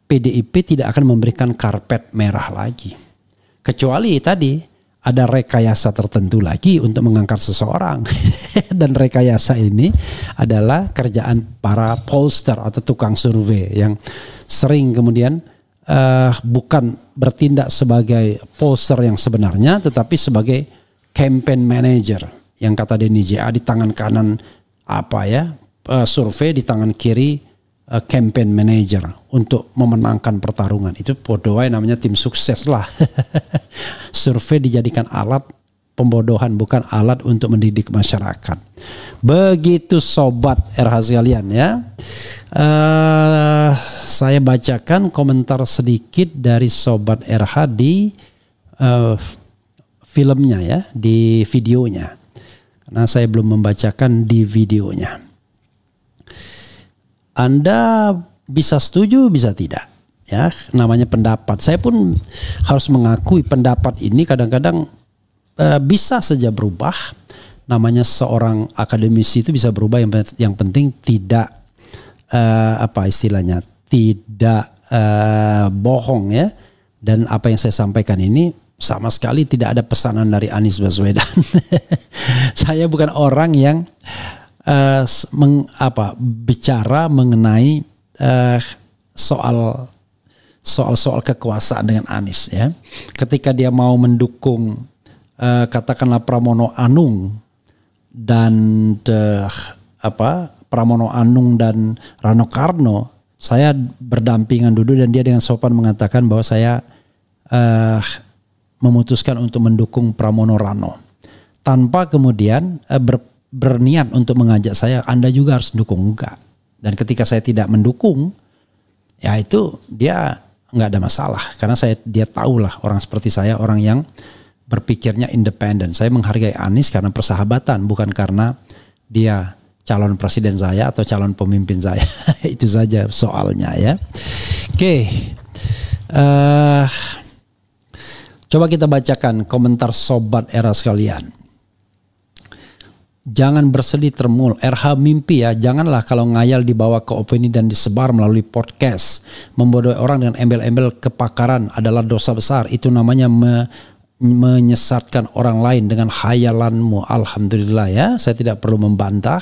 PDIP tidak akan memberikan karpet merah lagi. Kecuali tadi ada rekayasa tertentu lagi untuk mengangkat seseorang. Dan rekayasa ini adalah kerjaan para pollster atau tukang survei yang sering kemudian bukan bertindak sebagai pollster yang sebenarnya, tetapi sebagai campaign manager. Yang kata Denny JA, di tangan kanan survei, di tangan kiri campaign manager untuk memenangkan pertarungan. Itu podoai namanya tim sukses lah. Survei dijadikan alat pembodohan, bukan alat untuk mendidik masyarakat. Begitu sobat RH sekalian ya. Saya bacakan komentar sedikit dari sobat RH di filmnya ya, di videonya. Karena saya belum membacakan di videonya. Anda bisa setuju, bisa tidak. Ya, namanya pendapat. Saya pun harus mengakui pendapat ini kadang-kadang bisa saja berubah. Namanya seorang akademisi itu bisa berubah. Yang penting tidak tidak bohong ya. Dan apa yang saya sampaikan ini sama sekali tidak ada pesanan dari Anies Baswedan. Saya bukan orang yang bicara mengenai soal kekuasaan dengan Anies ya. Ketika dia mau mendukung katakanlah Pramono Anung dan Pramono Anung dan Rano Karno, saya berdampingan dulu dan dia dengan sopan mengatakan bahwa saya memutuskan untuk mendukung Pramono Rano tanpa kemudian berniat untuk mengajak saya, Anda juga harus dukung, enggak. Dan ketika saya tidak mendukung, ya itu dia nggak ada masalah. Karena dia tahulah orang seperti saya, orang yang berpikirnya independen. Saya menghargai Anies karena persahabatan, bukan karena dia calon presiden saya atau calon pemimpin saya. Itu saja soalnya ya. Oke. Coba kita bacakan komentar sobat era sekalian. Jangan bersedih termul. RH mimpi ya. Janganlah kalau ngayal dibawa ke opini dan disebar melalui podcast. Membodohi orang dengan embel-embel kepakaran adalah dosa besar. Itu namanya menyesatkan orang lain dengan hayalanmu. Alhamdulillah ya. Saya tidak perlu membantah.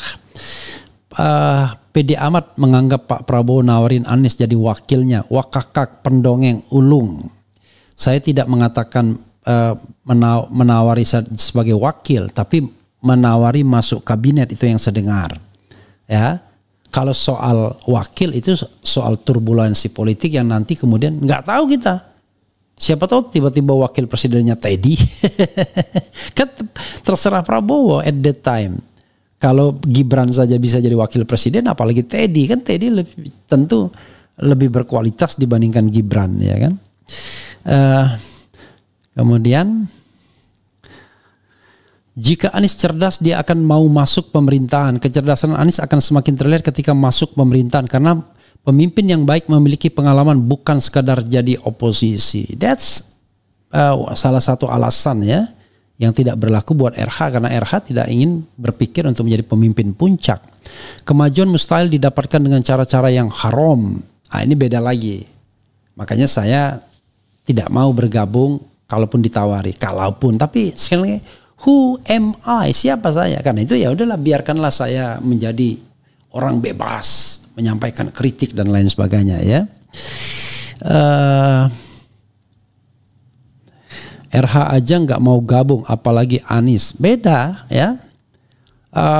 PD Ahmad menganggap Pak Prabowo nawarin Anies jadi wakilnya. Wakakak pendongeng ulung. Saya tidak mengatakan menawari sebagai wakil, tapi menawari masuk kabinet, itu yang saya dengar. Ya, kalau soal wakil itu soal turbulensi politik yang nanti kemudian nggak tahu kita. Siapa tahu tiba-tiba wakil presidennya Teddy. Kan terserah Prabowo at that time. Kalau Gibran saja bisa jadi wakil presiden, apalagi Teddy. Kan Teddy tentu lebih berkualitas dibandingkan Gibran, ya kan. Kemudian jika Anies cerdas, dia akan mau masuk pemerintahan. Kecerdasan Anies akan semakin terlihat ketika masuk pemerintahan, karena pemimpin yang baik memiliki pengalaman, bukan sekadar jadi oposisi. That's salah satu alasan ya yang tidak berlaku buat RH, karena RH tidak ingin berpikir untuk menjadi pemimpin puncak. Kemajuan mustahil didapatkan dengan cara-cara yang haram. Nah, ini beda lagi. Makanya saya tidak mau bergabung kalaupun ditawari, tapi sekali lagi, who am I? Siapa saya? Karena itu ya udahlah, biarkanlah saya menjadi orang bebas menyampaikan kritik dan lain sebagainya ya. RH aja nggak mau gabung, apalagi Anies. Beda ya.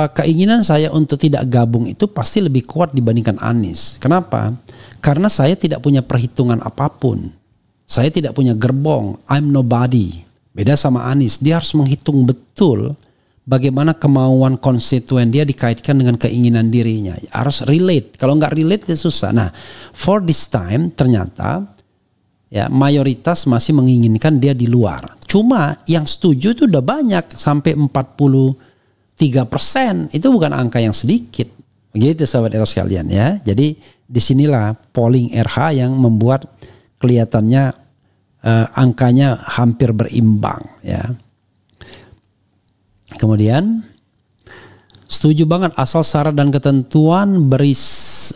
Keinginan saya untuk tidak gabung itu pasti lebih kuat dibandingkan Anies. Kenapa? Karena saya tidak punya perhitungan apapun. Saya tidak punya gerbong. I'm nobody. Beda sama Anies, dia harus menghitung betul bagaimana kemauan konstituen dia dikaitkan dengan keinginan dirinya. Harus relate, kalau nggak relate itu susah. Nah, for this time ternyata ya mayoritas masih menginginkan dia di luar. Cuma yang setuju itu udah banyak, sampai 43%. Itu bukan angka yang sedikit. Begitu sahabat era sekalian ya. Jadi disinilah polling RH yang membuat kelihatannya angkanya hampir berimbang ya. Kemudian setuju banget, asal syarat dan ketentuan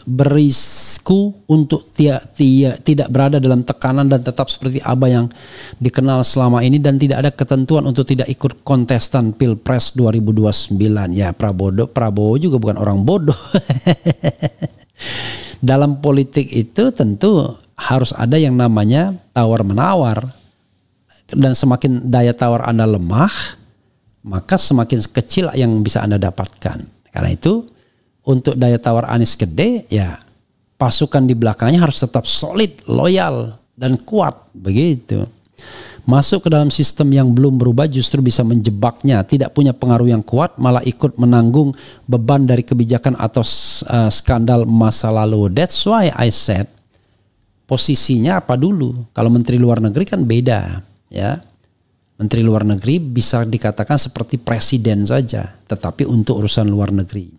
berisku untuk tidak berada dalam tekanan dan tetap seperti Abah yang dikenal selama ini, dan tidak ada ketentuan untuk tidak ikut kontestan Pilpres 2029. Ya, Prabowo juga bukan orang bodoh. Dalam politik itu tentu harus ada yang namanya tawar-menawar, dan semakin daya tawar Anda lemah, maka semakin kecil yang bisa Anda dapatkan. Karena itu untuk daya tawar Anies gede, ya pasukan di belakangnya harus tetap solid, loyal, dan kuat. Begitu. Masuk ke dalam sistem yang belum berubah justru bisa menjebaknya. Tidak punya pengaruh yang kuat, malah ikut menanggung beban dari kebijakan atau skandal masa lalu. That's why I said, posisinya apa dulu? Kalau Menteri Luar Negeri kan beda, ya. Menteri Luar Negeri bisa dikatakan seperti presiden saja, tetapi untuk urusan luar negeri.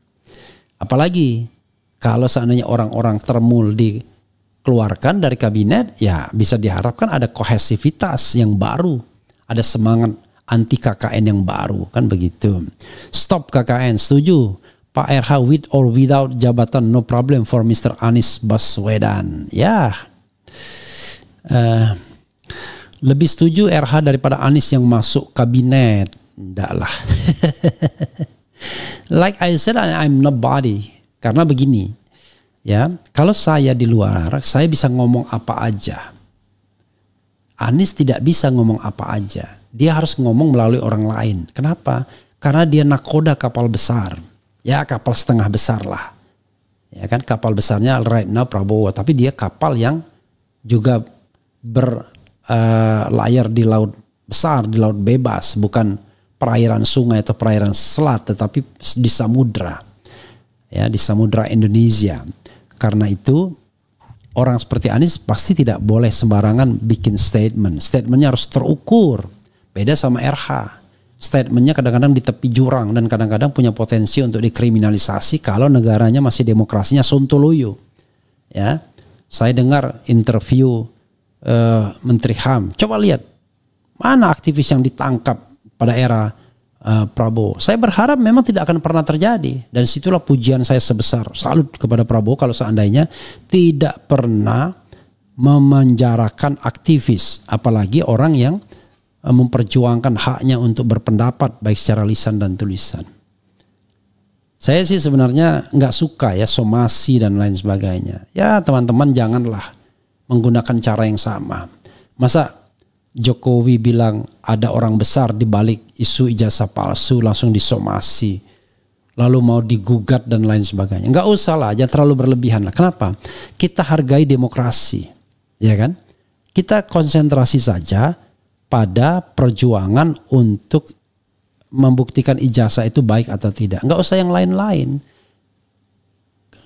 Apalagi kalau seandainya orang-orang termul dikeluarkan dari kabinet, ya bisa diharapkan ada kohesivitas yang baru, ada semangat anti KKN yang baru, kan begitu. Stop KKN, setuju. Pak RH with or without jabatan, no problem for Mr. Anies Baswedan. Ya. Lebih setuju RH daripada Anies yang masuk kabinet. Enggak lah. Like I said, I'm nobody. Karena begini, ya, kalau saya di luar, saya bisa ngomong apa aja. Anies tidak bisa ngomong apa aja. Dia harus ngomong melalui orang lain. Kenapa? Karena dia nakoda kapal besar. Ya, kapal setengah besar lah. Ya kan, kapal besarnya right now Prabowo, tapi dia kapal yang juga berlayar di laut besar, di laut bebas, bukan perairan sungai atau perairan selat, tetapi di samudra, ya, di samudra Indonesia. Karena itu orang seperti Anies pasti tidak boleh sembarangan bikin statement. Statementnya harus terukur. Beda sama RH. Statementnya kadang-kadang di tepi jurang dan kadang-kadang punya potensi untuk dikriminalisasi kalau negaranya masih demokrasinya sontoloyo. Ya. Saya dengar interview Menteri HAM. Coba lihat mana aktivis yang ditangkap pada era Prabowo. Saya berharap memang tidak akan pernah terjadi. Dan situlah pujian saya sebesar salut kepada Prabowo kalau seandainya tidak pernah memenjarakan aktivis, apalagi orang yang memperjuangkan haknya untuk berpendapat baik secara lisan dan tulisan. Saya sih sebenarnya nggak suka ya somasi dan lain sebagainya. Ya teman-teman janganlah menggunakan cara yang sama. Masa Jokowi bilang ada orang besar di balik isu ijazah palsu langsung disomasi, lalu mau digugat dan lain sebagainya. Nggak usah lah, jangan terlalu berlebihan lah. Kenapa? Kita hargai demokrasi, ya kan? Kita konsentrasi saja pada perjuangan untuk membuktikan ijazah itu baik atau tidak. Nggak usah yang lain-lain.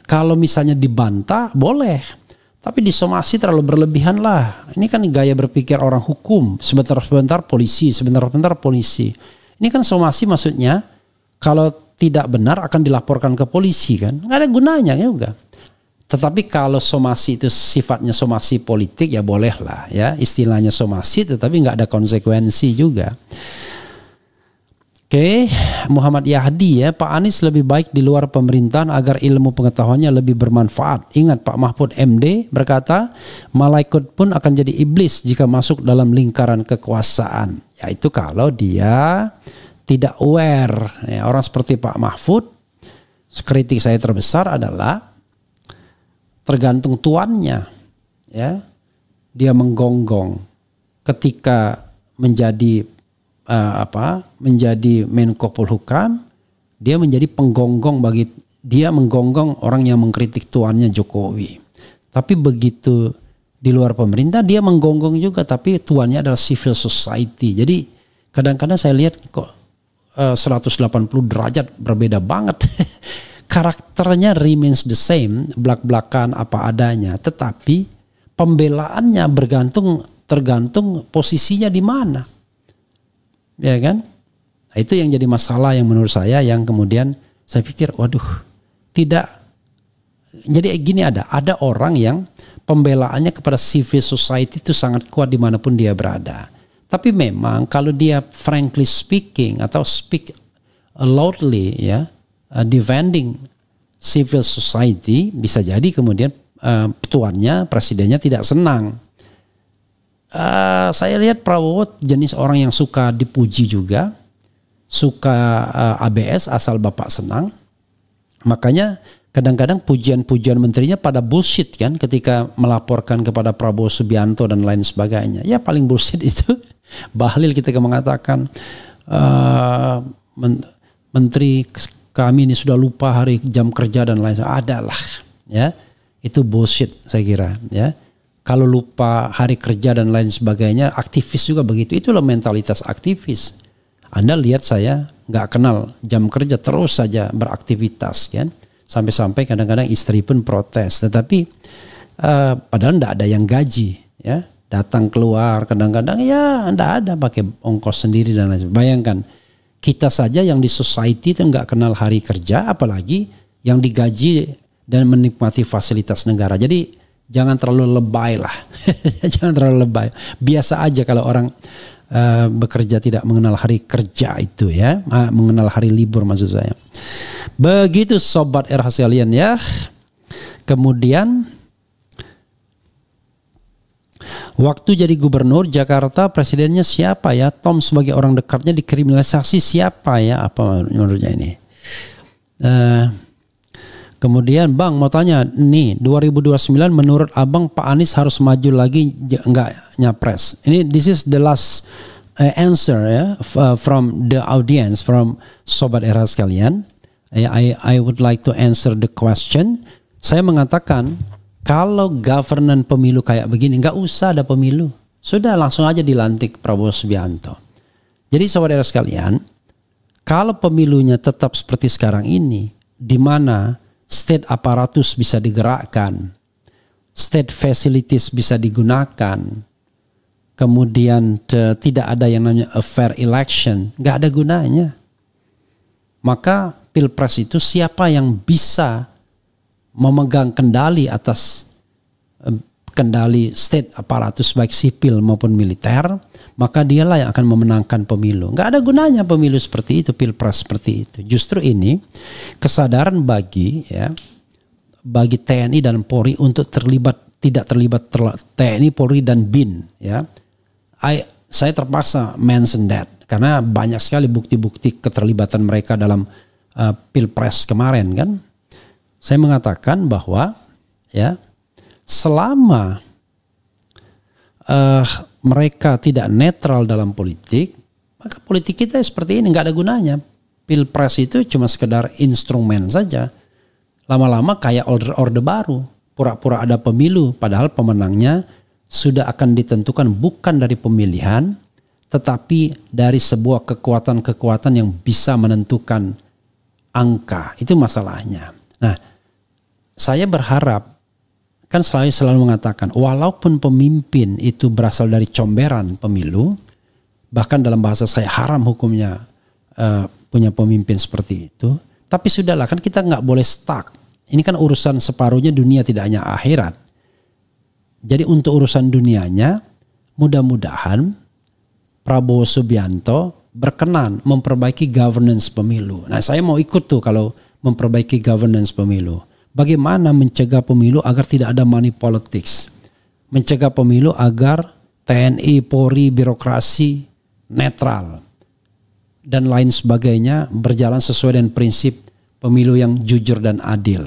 Kalau misalnya dibantah boleh, tapi disomasi terlalu berlebihan lah. Ini kan gaya berpikir orang hukum. Sebentar-sebentar polisi, sebentar-sebentar polisi. Ini kan somasi maksudnya kalau tidak benar akan dilaporkan ke polisi kan. Nggak ada gunanya juga. Tetapi kalau somasi itu sifatnya somasi politik ya boleh lah ya. Istilahnya somasi tetapi nggak ada konsekuensi juga. Oke, Muhammad Yahdi ya, Pak Anies lebih baik di luar pemerintahan agar ilmu pengetahuannya lebih bermanfaat. Ingat Pak Mahfud MD berkata, malaikat pun akan jadi iblis jika masuk dalam lingkaran kekuasaan. Yaitu kalau dia tidak aware. Ya, orang seperti Pak Mahfud, kritik saya terbesar adalah tergantung tuannya. Ya, dia menggonggong ketika menjadi menjadi Menko Polhukam, dia menjadi penggonggong menggonggong orang yang mengkritik tuannya Jokowi. Tapi begitu di luar pemerintah dia menggonggong juga, tapi tuannya adalah civil society. Jadi kadang-kadang saya lihat kok 180 derajat berbeda banget. Karakternya remains the same, belak-belakan apa adanya, tetapi pembelaannya tergantung posisinya di mana. Ya kan? Nah, itu yang jadi masalah yang menurut saya, yang kemudian saya pikir waduh, tidak. Jadi gini, ada orang yang pembelaannya kepada civil society itu sangat kuat dimanapun dia berada. Tapi memang kalau dia frankly speaking atau speak loudly ya, defending civil society, bisa jadi kemudian tuannya, presidennya tidak senang. Saya lihat Prabowo jenis orang yang suka dipuji juga, suka ABS asal bapak senang. Makanya kadang-kadang pujian-pujian menterinya pada bullshit kan, ketika melaporkan kepada Prabowo Subianto dan lain sebagainya. Ya paling bullshit itu Bahlil ketika mengatakan menteri kami ini sudah lupa hari jam kerja dan lain sebagainya. Adalah ya, itu bullshit saya kira ya. Kalau lupa hari kerja dan lain sebagainya, aktivis juga begitu. Itulah mentalitas aktivis. Anda lihat saya nggak kenal jam kerja, terus saja beraktivitas kan. Sampai-sampai kadang-kadang istri pun protes. Tetapi padahal nggak ada yang gaji ya. Datang keluar kadang-kadang ya nggak ada, pakai ongkos sendiri dan lain sebagainya. Bayangkan kita saja yang di society itu nggak kenal hari kerja, apalagi yang digaji dan menikmati fasilitas negara. Jadi jangan terlalu lebay lah. Jangan terlalu lebay. Biasa aja kalau orang bekerja tidak mengenal hari kerja itu ya. Mengenal hari libur maksud saya. Begitu sobat RH sekalian ya. Kemudian waktu jadi gubernur Jakarta presidennya siapa ya? Tom sebagai orang dekatnya dikriminalisasi siapa ya? Apa menurutnya ini? Kemudian Bang mau tanya nih, 2029 menurut Abang Pak Anies harus maju lagi enggak nyapres? Ini this is the last answer ya from the audience, from sobat era sekalian. I would like to answer the question. Saya mengatakan kalau governance pemilu kayak begini nggak usah ada pemilu. Sudah langsung aja dilantik Prabowo Subianto. Jadi sobat era sekalian, kalau pemilunya tetap seperti sekarang ini, di mana state aparatus bisa digerakkan, state facilities bisa digunakan, kemudian tidak ada yang namanya a fair election, nggak ada gunanya. Maka pilpres itu siapa yang bisa memegang kendali atas kendali state aparatus baik sipil maupun militer, maka dialah yang akan memenangkan pemilu. Nggak ada gunanya pemilu seperti itu, pilpres seperti itu. Justru ini kesadaran bagi TNI dan Polri untuk tidak terlibat TNI, Polri dan BIN. Ya, saya terpaksa mention that karena banyak sekali bukti-bukti keterlibatan mereka dalam pilpres kemarin kan. Saya mengatakan bahwa ya, selama mereka tidak netral dalam politik, maka politik kita seperti ini, nggak ada gunanya. Pilpres itu cuma sekedar instrumen saja. Lama-lama kayak orde baru, pura-pura ada pemilu, padahal pemenangnya sudah akan ditentukan bukan dari pemilihan, tetapi dari sebuah kekuatan-kekuatan yang bisa menentukan angka. Itu masalahnya. Nah, saya berharap, kan selalu mengatakan walaupun pemimpin itu berasal dari comberan pemilu, bahkan dalam bahasa saya haram hukumnya punya pemimpin seperti itu, tapi sudahlah, kan kita nggak boleh stuck. Ini kan urusan separuhnya dunia, tidak hanya akhirat. Jadi untuk urusan dunianya, mudah-mudahan Prabowo Subianto berkenan memperbaiki governance pemilu. Nah, saya mau ikut tuh kalau memperbaiki governance pemilu. Bagaimana mencegah pemilu agar tidak ada money politics. Mencegah pemilu agar TNI, Polri, birokrasi netral. Dan lain sebagainya berjalan sesuai dengan prinsip pemilu yang jujur dan adil.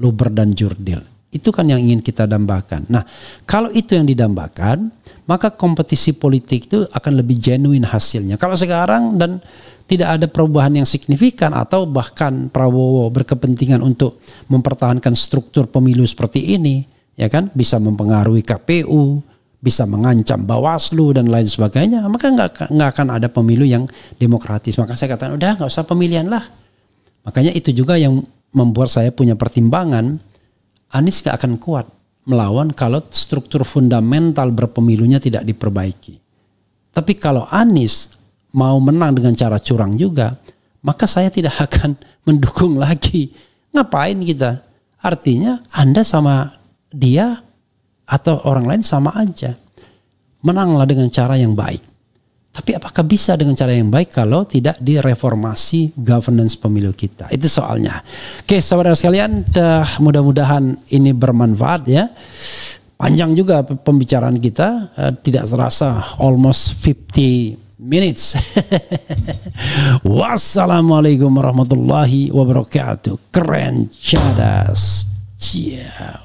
Luber dan jurdil. Itu kan yang ingin kita dambakan. Nah, kalau itu yang didambakan, maka kompetisi politik itu akan lebih genuine hasilnya. Kalau sekarang dan tidak ada perubahan yang signifikan atau bahkan Prabowo berkepentingan untuk mempertahankan struktur pemilu seperti ini, ya kan, bisa mempengaruhi KPU, bisa mengancam Bawaslu dan lain sebagainya, maka nggak akan ada pemilu yang demokratis. Maka saya katakan udah nggak usah pemilihan lah. Makanya itu juga yang membuat saya punya pertimbangan, Anies nggak akan kuat melawan kalau struktur fundamental berpemilunya tidak diperbaiki. Tapi kalau Anies mau menang dengan cara curang juga, maka saya tidak akan mendukung lagi. Ngapain kita? Artinya Anda sama dia atau orang lain sama aja. Menanglah dengan cara yang baik. Tapi apakah bisa dengan cara yang baik kalau tidak direformasi governance pemilu kita? Itu soalnya. Oke, saudara sekalian, mudah-mudahan ini bermanfaat ya. Panjang juga pembicaraan kita, tidak terasa almost 50 minutes. Wassalamualaikum warahmatullahi wabarakatuh. Keren, cadas. Ciao.